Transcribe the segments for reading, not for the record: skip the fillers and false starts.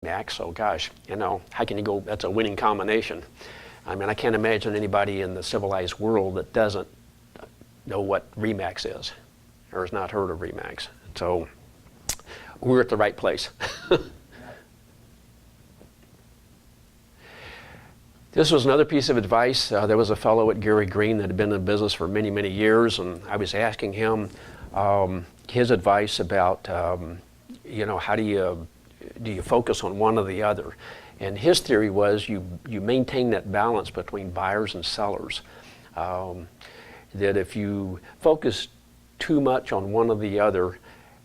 Max, so gosh, how can you go, that's a winning combination. I mean, I can't imagine anybody in the civilized world that doesn't know what Remax is or has not heard of Remax. So we're at the right place. This was another piece of advice. There was a fellow at Gary Green that had been in business for many, many years, and I was asking him his advice about, how do you focus on one or the other? And his theory was you maintain that balance between buyers and sellers. That if you focus too much on one or the other,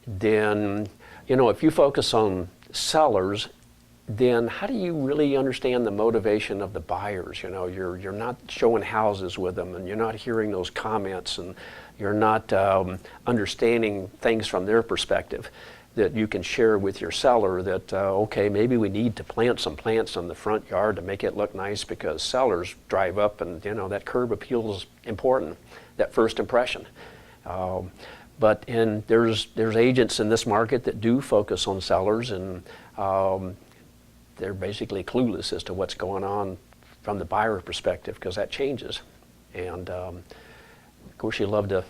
then, if you focus on sellers, then how do you really understand the motivation of the buyers? You're not showing houses with them, and you're not hearing those comments, and you're not understanding things from their perspective that you can share with your seller that, okay, maybe we need to plant some plants in the front yard to make it look nice because sellers drive up and, that curb appeal is important, that first impression. But there's agents in this market that do focus on sellers, and they're basically clueless as to what's going on from the buyer perspective, because that changes. And of course you love to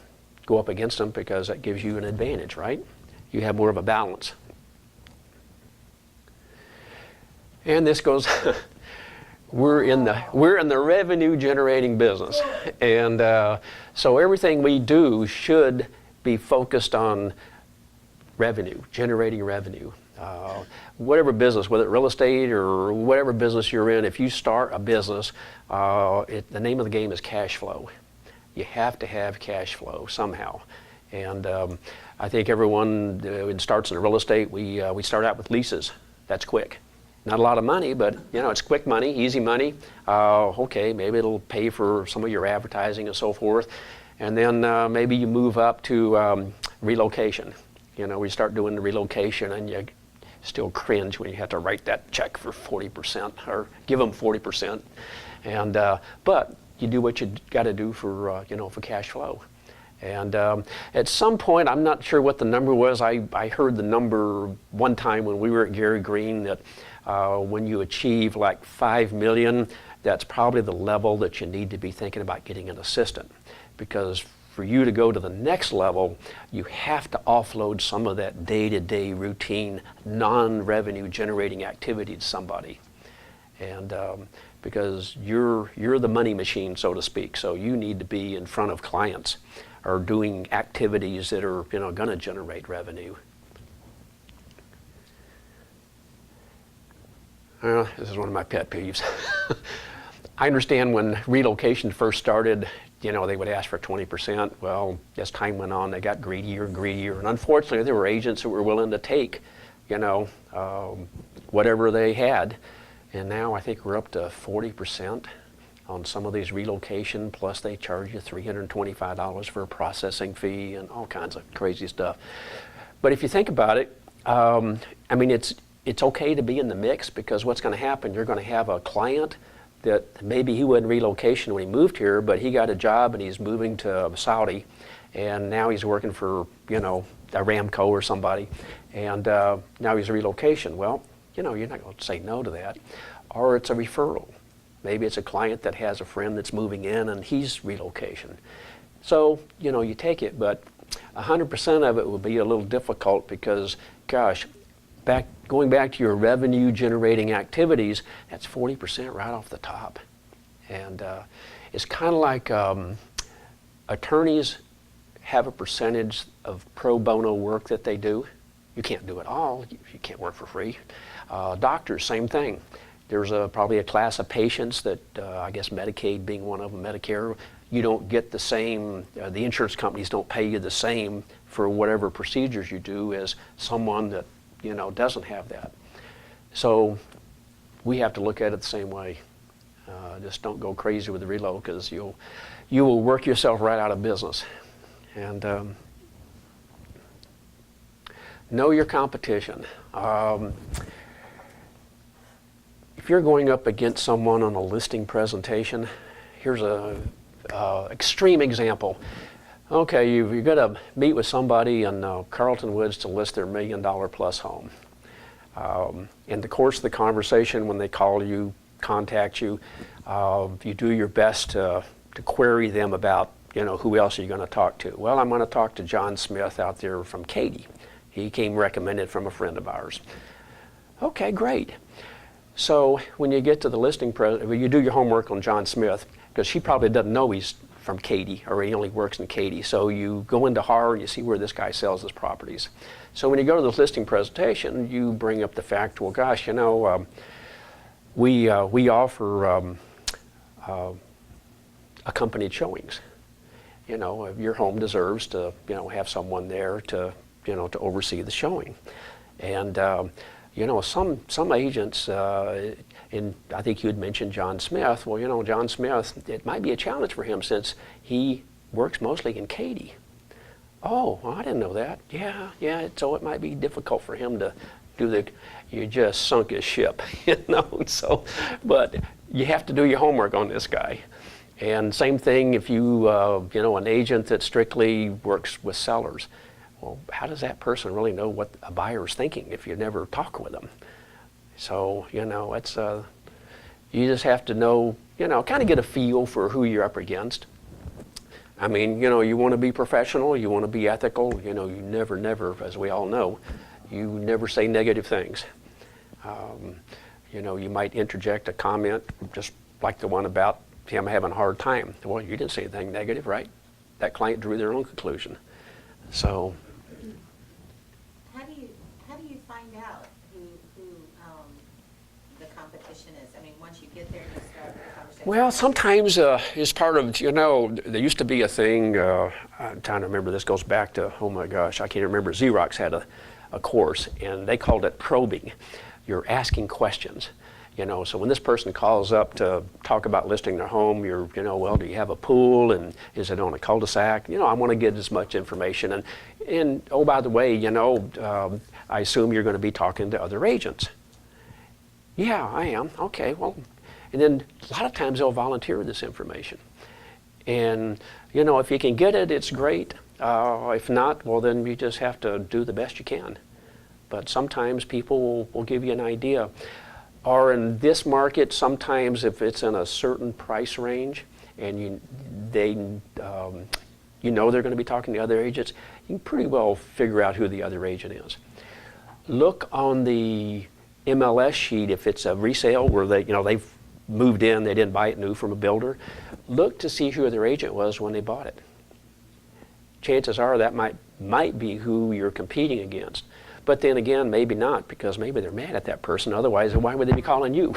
go up against them because that gives you an advantage, right? You have more of a balance. And this goes, we're in the revenue generating business. And so everything we do should be focused on revenue, generating revenue. Whatever business, whether it's real estate or whatever business you're in, if you start a business, the name of the game is cash flow. You have to have cash flow somehow. And I think everyone who starts in real estate, we start out with leases. That's quick. Not a lot of money, but it's quick money, easy money. Okay, maybe it'll pay for some of your advertising and so forth. And then maybe you move up to relocation. We start doing the relocation, and you still cringe when you have to write that check for 40% or give them 40%. And but you do what you got to do for for cash flow. And at some point, I'm not sure what the number was. I heard the number one time when we were at Gary Green that when you achieve like 5 million, that's probably the level that you need to be thinking about getting an assistant. Because for you to go to the next level, you have to offload some of that day-to-day routine, non-revenue generating activity to somebody. And because you're the money machine, so to speak, so you need to be in front of clients or doing activities that are going to generate revenue. This is one of my pet peeves. I understand when relocation first started, they would ask for 20%. Well, as time went on, they got greedier and greedier. And unfortunately, there were agents that were willing to take, whatever they had. And now I think we're up to 40% on some of these relocation, plus they charge you $325 for a processing fee and all kinds of crazy stuff. But if you think about it, it's okay to be in the mix, because what's going to happen, you're going to have a client that maybe he wasn't relocation when he moved here, but he got a job and he's moving to Saudi, and now he's working for, Aramco or somebody, and now he's a relocation. Well, you're not going to say no to that. Or it's a referral. Maybe it's a client that has a friend that's moving in and he's relocation. So, you take it, but 100% of it will be a little difficult because, gosh, going back to your revenue generating activities, that's 40% right off the top. And it's kind of like attorneys have a percentage of pro bono work that they do. You can't do it all. You can't work for free. Doctors, same thing. There's probably a class of patients that, I guess Medicaid being one of them, Medicare, you don't get the same, the insurance companies don't pay you the same for whatever procedures you do as someone that, doesn't have that. So we have to look at it the same way. Just don't go crazy with the reload, because you will work yourself right out of business. And know your competition. If you're going up against someone on a listing presentation, here's a extreme example. Okay, you've got to meet with somebody in Carlton Woods to list their $1 million+ home. In the course of the conversation, when they call you, contact you, you do your best to query them about, who else are you going to talk to? Well, I'm going to talk to John Smith out there from Katy. He came recommended from a friend of ours. Okay, great. So when you get to the listing, you do your homework on John Smith, because she probably doesn't know he's from Katy, or he only works in Katy. So you go into HAR and you see where this guy sells his properties. So when you go to the listing presentation, you bring up the fact, well, gosh, we offer accompanied showings. Your home deserves to, have someone there to, to oversee the showing. And, some agents, and I think you had mentioned John Smith. Well, John Smith, it might be a challenge for him since he works mostly in Katy. Oh, well, I didn't know that. Yeah, so it might be difficult for him to do you just sunk his ship, so, but you have to do your homework on this guy. And same thing if you, an agent that strictly works with sellers. Well, how does that person really know what a buyer's thinking if you never talk with them? So, it's, you just have to know, kind of get a feel for who you're up against. I mean, you want to be professional, you want to be ethical, you never, as we all know, you never say negative things. You might interject a comment just like the one about him having a hard time. Well, you didn't say anything negative, right? That client drew their own conclusion. So, how do you find out who the competition is? I mean, once you get there, you start the conversation. Well, sometimes it's part of, there used to be a thing, I'm trying to remember, this goes back to, oh my gosh, I can't remember, Xerox had a course, and they called it probing. You're asking questions. So when this person calls up to talk about listing their home, you're, well, do you have a pool, and is it on a cul-de-sac? I want to get as much information. And oh, by the way, I assume you're going to be talking to other agents. Yeah, I am. Okay, well, and then a lot of times they'll volunteer this information. And, if you can get it, it's great. If not, well, then you just have to do the best you can. But sometimes people will give you an idea. Or in this market, sometimes if it's in a certain price range and they're going to be talking to other agents, you can pretty well figure out who the other agent is. Look on the MLS sheet if it's a resale where they've moved in, they didn't buy it new from a builder. Look to see who their agent was when they bought it. Chances are that might be who you're competing against. But then again, maybe not, because maybe they're mad at that person. Otherwise, why would they be calling you?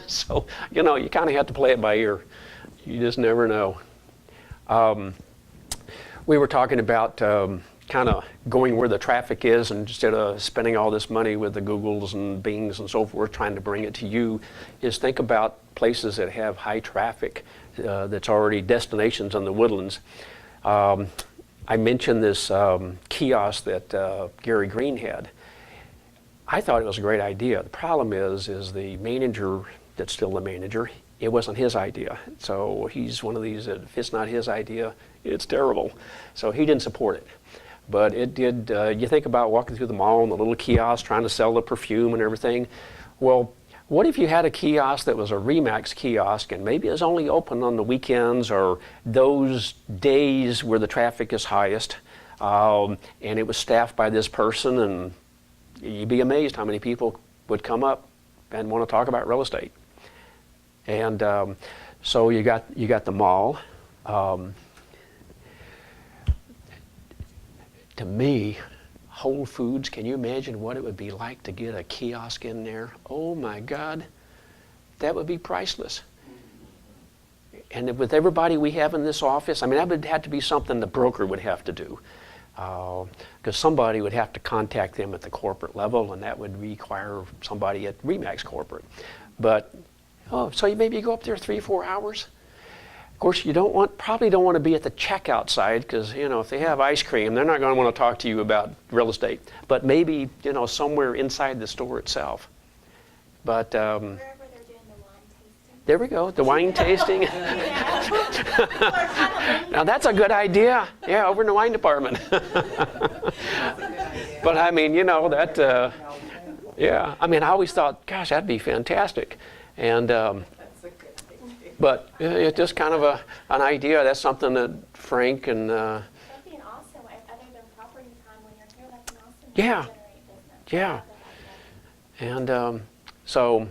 So, you kind of have to play it by ear. You just never know. We were talking about kind of going where the traffic is, and instead of spending all this money with the Googles and Bings and so forth, trying to bring it to you, is think about places that have high traffic that's already destinations in the Woodlands. I mentioned this kiosk that Gary Green had. I thought it was a great idea. The problem is the manager that's still the manager, it wasn't his idea. So he's one of these that if it's not his idea, it's terrible. So he didn't support it. But it did, you think about walking through the mall and the little kiosk trying to sell the perfume and everything. Well, what if you had a kiosk that was a Remax kiosk and maybe it was only open on the weekends or those days where the traffic is highest, and it was staffed by this person, and you'd be amazed how many people would come up and want to talk about real estate. And so you got the mall. To me, Whole Foods, can you imagine what it would be like to get a kiosk in there? Oh my God, that would be priceless. And with everybody we have in this office, I mean, that would have to be something the broker would have to do. Because somebody would have to contact them at the corporate level, and that would require somebody at Remax corporate. But, so maybe you go up there 3-4 hours? Of course, you probably don't want to be at the checkout side, because if they have ice cream, they're not going to want to talk to you about real estate. But maybe somewhere inside the store itself. But wherever they're doing the wine tasting. There we go, the wine tasting. Now that's a good idea. Yeah, over in the wine department. But I mean, that Yeah, I mean, I always thought, gosh, that'd be fantastic. And That's a good thing. but it's just kind of an idea. That's something that Frank and That'd be an awesome, other than property time when you're here, that's an awesome way to Yeah. generate business. Yeah. I love that idea. and so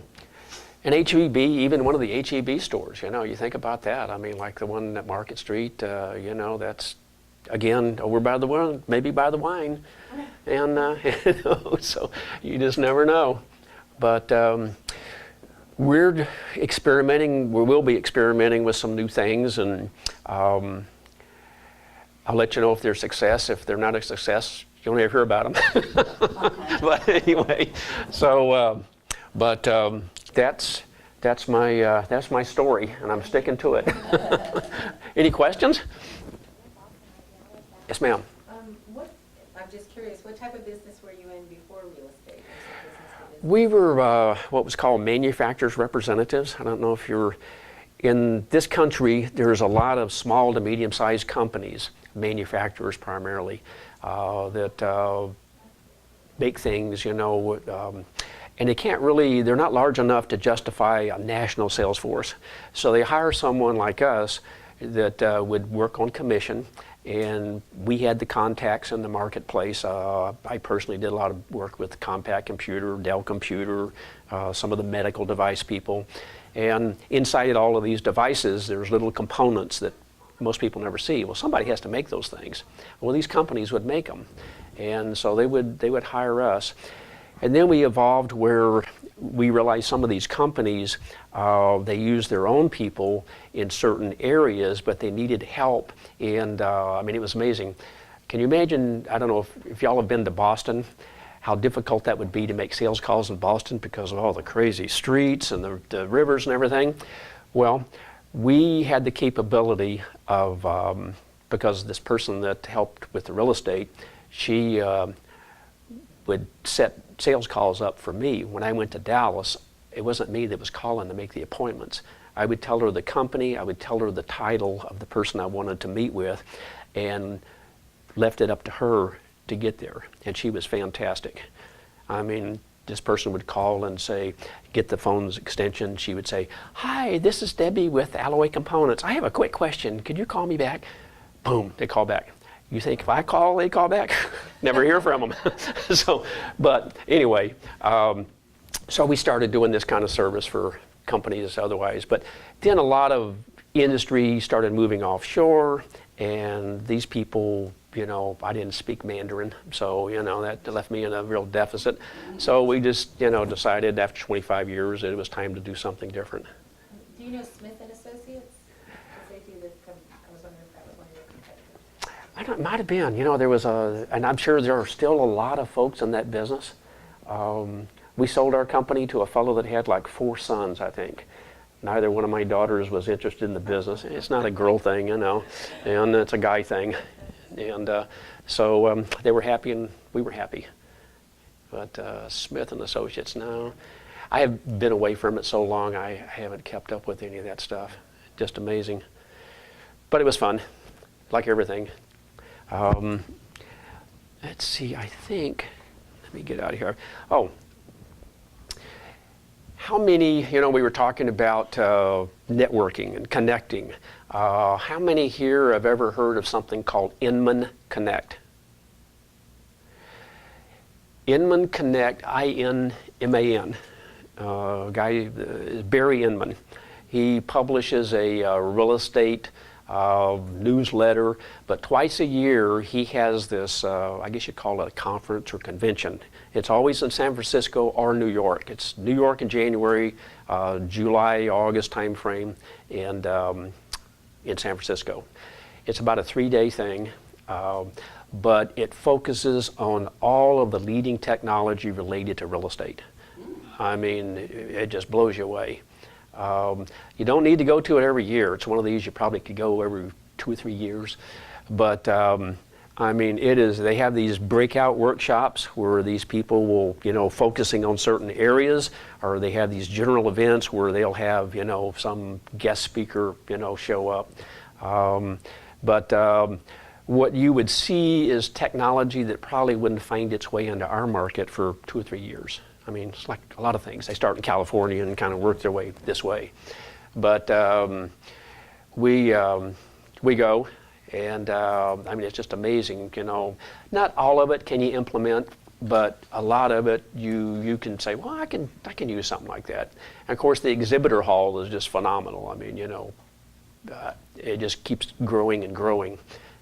an HEB, even one of the HEB stores, you think about that. I mean, like the one at Market Street, that's again over by the wine, maybe by the wine, and so you just never know. But we're experimenting. We will be experimenting with some new things, and I'll let you know if they're success. If they're not a success, you'll never hear about them. But anyway, so that's my story, and I'm sticking to it. Any questions? Yes, ma'am. I'm just curious, what type of business were you in before real estate? We were what was called manufacturers representatives. I don't know if you're in this country. There's a lot of small to medium-sized companies, manufacturers primarily, that make things, and they're not large enough to justify a national sales force. So they hire someone like us that would work on commission, and we had the contacts in the marketplace. I personally did a lot of work with Compaq Computer, Dell Computer, some of the medical device people. And inside all of these devices, there's little components that most people never see. Well, somebody has to make those things. Well, these companies would make them. And so they would hire us. And then we evolved where we realized some of these companies, they use their own people in certain areas, but they needed help. And it was amazing. Can you imagine, I don't know if y'all have been to Boston, how difficult that would be to make sales calls in Boston because of all the crazy streets and the rivers and everything? Well, we had the capability of, because this person that helped with the real estate, she would set sales calls up for me. When I went to Dallas, it wasn't me that was calling to make the appointments. I would tell her the company, I would tell her the title of the person I wanted to meet with, and left it up to her to get there. And she was fantastic. I mean, this person would call and say, get the phone's extension. She would say, hi, this is Debbie with Alloy Components. I have a quick question. Could you call me back? Boom, they call back. You think if I call, they call back? Never hear from them. But anyway, so we started doing this kind of service for companies otherwise. But then a lot of industry started moving offshore, and these people, I didn't speak Mandarin, so, that left me in a real deficit. So we just, decided after 25 years that it was time to do something different. Do you know Smith and Associates? Because they do I was wondering if that was one of your competitors. It might have been, there was and I'm sure there are still a lot of folks in that business. We sold our company to a fellow that had like 4 sons, I think. Neither one of my daughters was interested in the business. It's not a girl thing, and it's a guy thing. And so they were happy and we were happy. But Smith and Associates, no. I have been away from it so long, I haven't kept up with any of that stuff. Just amazing. But it was fun, like everything. Let's see, I think, let me get out of here. Oh, how many, we were talking about networking and connecting. How many here have ever heard of something called Inman Connect? Inman Connect, I-N-M-A-N. Guy, Barry Inman. He publishes a real estate newsletter, but twice a year he has this, I guess you'd call it a conference or convention. It's always in San Francisco or New York. It's New York in January, July, August time frame, and in San Francisco. It's about a 3-day thing, but it focuses on all of the leading technology related to real estate. I mean, it just blows you away. You don't need to go to it every year. It's one of these you probably could go every 2 or 3 years. But they have these breakout workshops where these people will, focusing on certain areas, or they have these general events where they'll have, some guest speaker, show up. What you would see is technology that probably wouldn't find its way into our market for 2 or 3 years. I mean, it's like a lot of things. They start in California and kind of work their way this way. But we go, and I mean, it's just amazing, you know. Not all of it can you implement, but a lot of it you can say, well, I can use something like that. And of course, the exhibitor hall is just phenomenal. I mean, you know, it just keeps growing and growing.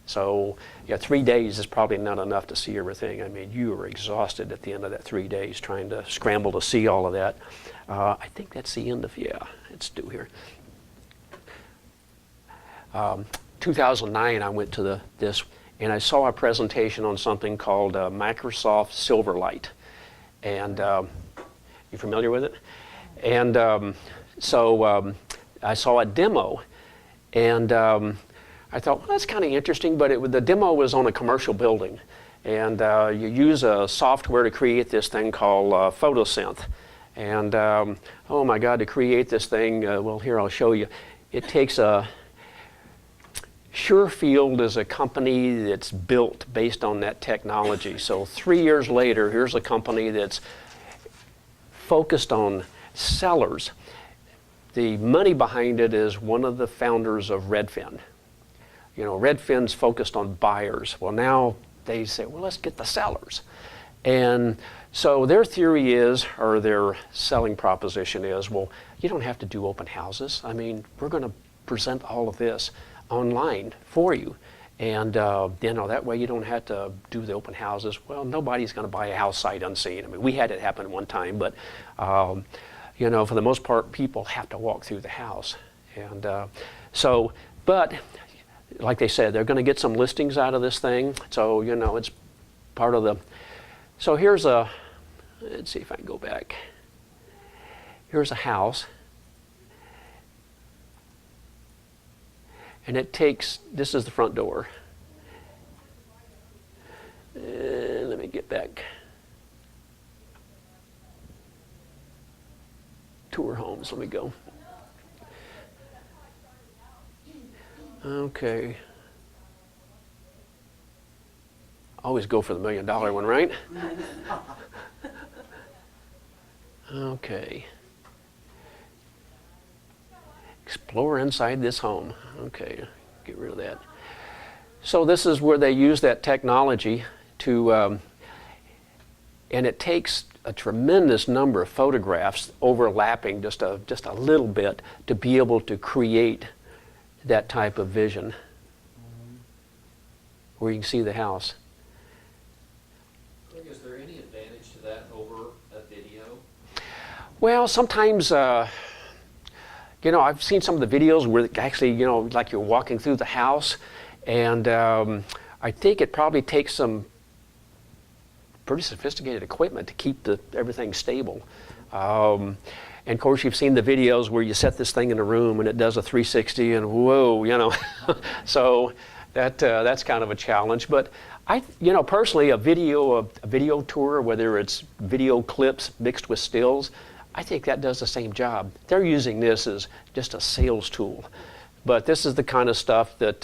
So, yeah, 3 days is probably not enough to see everything. I mean, you are exhausted at the end of that 3 days trying to scramble to see all of that. I think that's the end of, yeah, it's due here. 2009, I went to this, and I saw a presentation on something called Microsoft Silverlight. And you familiar with it? And so I saw a demo, and I thought, well, that's kind of interesting, but the demo was on a commercial building. And you use a software to create this thing called Photosynth. And oh my God, to create this thing, well, here I'll show you. It takes a Surefield is a company that's built based on that technology. So 3 years later, here's a company that's focused on sellers. The money behind it is one of the founders of Redfin. You know, Redfin's focused on buyers. Well, now they say, well, let's get the sellers. And so their theory is, or their selling proposition is, well, you don't have to do open houses. I mean, we're going to present all of this online for you. And you know, that way you don't have to do the open houses. Well, nobody's going to buy a house sight unseen. I mean, we had it happen one time, but you know, for the most part, people have to walk through the house. And so, but like they said, they're going to get some listings out of this thing. So, you know, it's part of the, so here's a, let's see if I can go back. Here's a house. And it takes, this is the front door. Let me get back. Tour homes, let me go. Okay. Always go for the $1 million one, right? Okay. Explore inside this home. Okay, get rid of that. So this is where they use that technology to, and it takes a tremendous number of photographs overlapping just a little bit to be able to create that type of vision where you can see the house. Is there any advantage to that over a video? Well, sometimes, you know, I've seen some of the videos where actually, you know, like you're walking through the house, and I think it probably takes some pretty sophisticated equipment to keep everything stable. And of course, you've seen the videos where you set this thing in a room and it does a 360 and whoa, you know. So that's kind of a challenge. But you know, personally, a video tour, whether it's video clips mixed with stills, I think that does the same job. They're using this as just a sales tool. But this is the kind of stuff that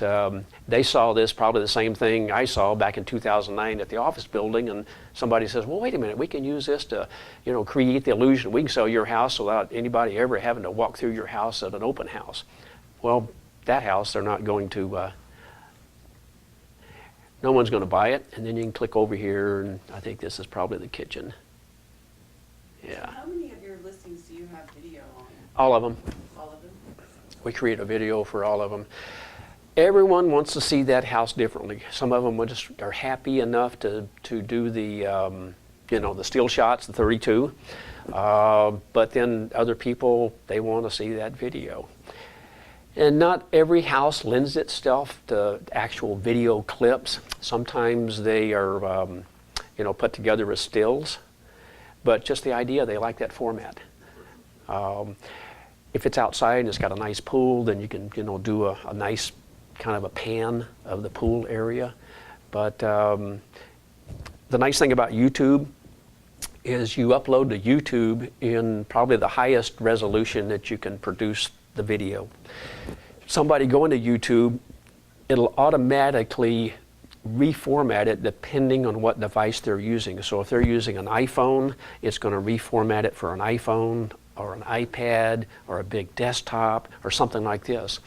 they saw this, probably the same thing I saw back in 2009 at the office building, and somebody says, well, wait a minute, we can use this to, you know, create the illusion. We can sell your house without anybody ever having to walk through your house at an open house. Well, that house, they're not going to, no one's going to buy it. And then you can click over here, and I think this is probably the kitchen. Yeah. How many of your listings do you have video on? All of them. All of them? We create a video for all of them. Everyone wants to see that house differently. Some of them are happy enough to do the, you know, the still shots, the 32. But then other people, they want to see that video. And not every house lends itself to actual video clips. Sometimes they are, you know, put together as stills. But just the idea, they like that format. If it's outside and it's got a nice pool, then you can, you know, do a nice kind of a pan of the pool area. But the nice thing about YouTube is you upload to YouTube in probably the highest resolution that you can produce the video. Somebody going to YouTube, it'll automatically reformat it depending on what device they're using. So if they're using an iPhone, it's going to reformat it for an iPhone or an iPad or a big desktop or something like this.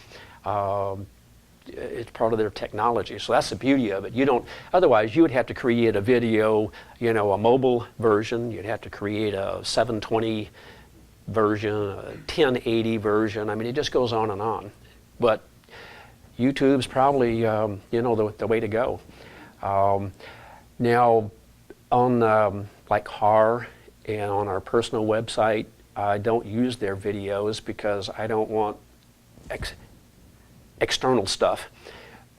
It's part of their technology. So that's the beauty of it. You don't, otherwise you would have to create a video, you know, a mobile version. You'd have to create a 720 version, a 1080 version. I mean, it just goes on and on. But YouTube's probably, you know, the way to go. Now, on like HAR and on our personal website, I don't use their videos because I don't want external stuff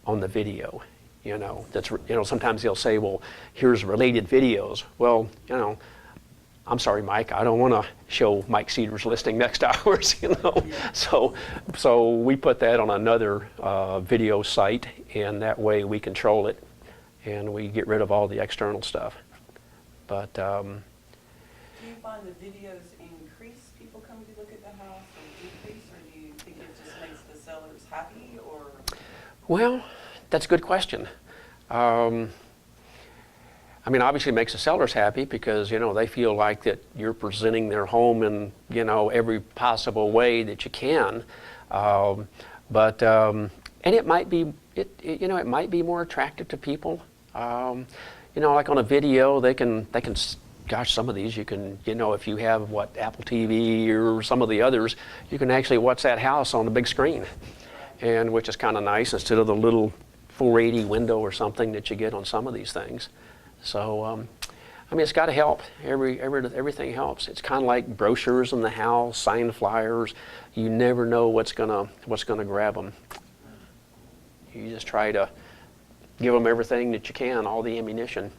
on the video. You know, that's, you know, sometimes they'll say, well, here's related videos. Well, you know, I'm sorry, Mike, I don't want to show Mike Cedars listing next to ours, you know. So we put that on another video site, and that way we control it and we get rid of all the external stuff. But Do you find the videos increase people coming to look at the house or decrease, or do you think it just makes the sellers happy, or? well, that's a good question. I mean, obviously it makes the sellers happy because, you know, they feel like that you're presenting their home in, you know, every possible way that you can. And it might be, you know, it might be more attractive to people. You know, like on a video, they can, gosh, some of these you can, you know, if you have Apple TV or some of the others, you can actually watch that house on the big screen, and which is kind of nice instead of the little 480 window or something that you get on some of these things. So, I mean, it's got to help. Everything helps. It's kind of like brochures in the house, sign flyers. You never know what's gonna grab them. You just try to give them everything that you can, all the ammunition.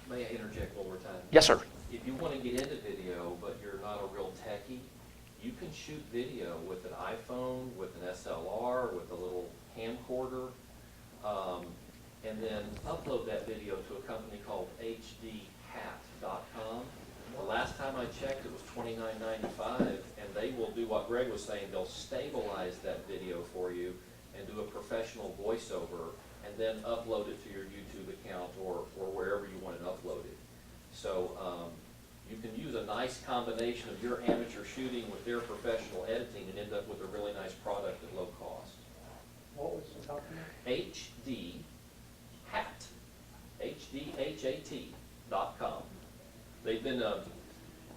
May I interject one more time? Yes, sir. If you want to get into video, but you're not a real techie, you can shoot video with an iPhone, with an SLR, with a little camcorder, and then upload that video to a company called hdhat.com. The last time I checked, it was $29.95, and they will do what Greg was saying. They'll stabilize that video for you and do a professional voiceover, and then upload it to your YouTube account or wherever you want it uploaded. So you can use a nice combination of your amateur shooting with their professional editing and end up with a really nice product at low cost. What was the company? HDHAT.com. They've been,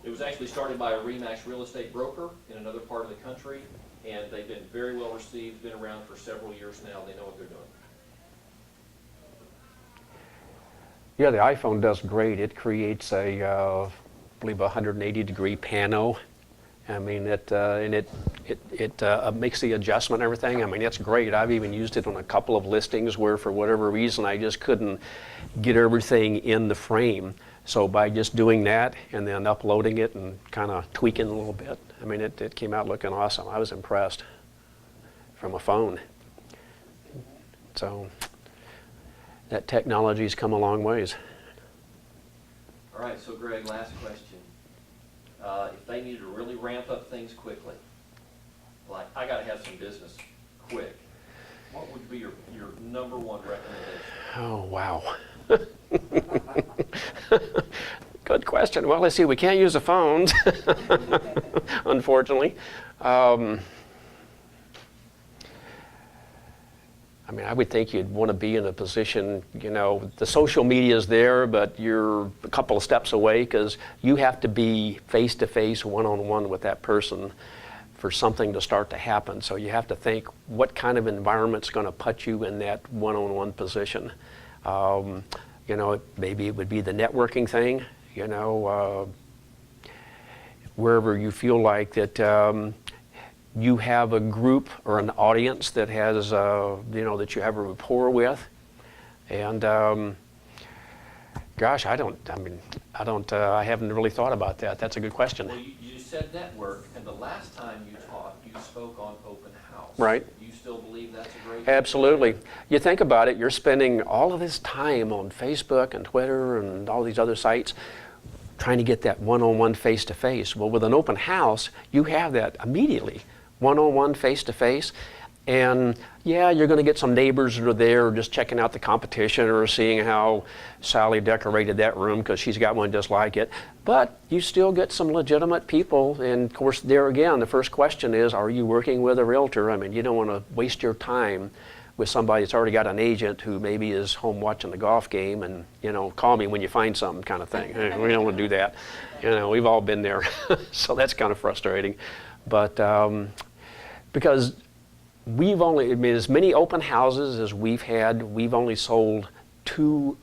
it was actually started by a RE/MAX real estate broker in another part of the country, and they've been very well received, been around for several years now. They know what they're doing. Yeah, the iPhone does great. It creates a, I believe, 180-degree pano. I mean, it makes the adjustment and everything. I mean, it's great. I've even used it on a couple of listings where, for whatever reason, I just couldn't get everything in the frame. So by just doing that and then uploading it and kind of tweaking a little bit, I mean, it came out looking awesome. I was impressed from a phone. So that technology's come a long ways. All right, so Greg, last question. If they needed to really ramp up things quickly, like I got to have some business quick, what would be your number one recommendation? Oh, wow. Good question. Well, let's see. We can't use the phones, unfortunately. I mean, I would think you'd want to be in a position, you know, the social media is there, but you're a couple of steps away because you have to be face-to-face, one-on-one with that person for something to start to happen. So you have to think what kind of environment's going to put you in that one-on-one position. You know, maybe it would be the networking thing, you know, wherever you feel like that you have a group or an audience that has, you know, that you have a rapport with. And gosh, I haven't really thought about that. That's a good question. Well, you said network, and the last time you taught, you spoke on open house. Right. Do you still believe that's a great Absolutely. You think about it, you're spending all of this time on Facebook and Twitter and all these other sites trying to get that one-on-one face-to-face. Well, with an open house, you have that immediately. One-on-one, face-to-face, And yeah, you're going to get some neighbors that are there just checking out the competition or seeing how Sally decorated that room because she's got one just like it. But you still get some legitimate people. And of course, there again, the first question is, are you working with a realtor? I mean, you don't want to waste your time with somebody that's already got an agent who maybe is home watching the golf game and, you know, call me when you find something kind of thing. We don't want to do that. You know, we've all been there. So that's kind of frustrating. But because we've only, I mean, as many open houses as we've had, we've only sold 2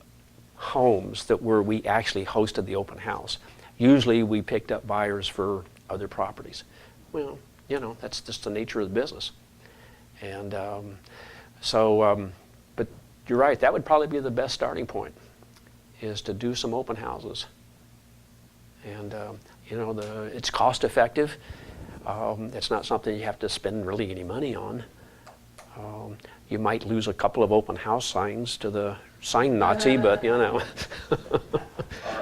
homes that where we actually hosted the open house. Usually we picked up buyers for other properties. Well, you know, that's just the nature of the business. And but you're right, that would probably be the best starting point, is to do some open houses. And you know, it's cost effective. It's not something you have to spend really any money on. You might lose a couple of open house signs to the sign Nazi, but you know. All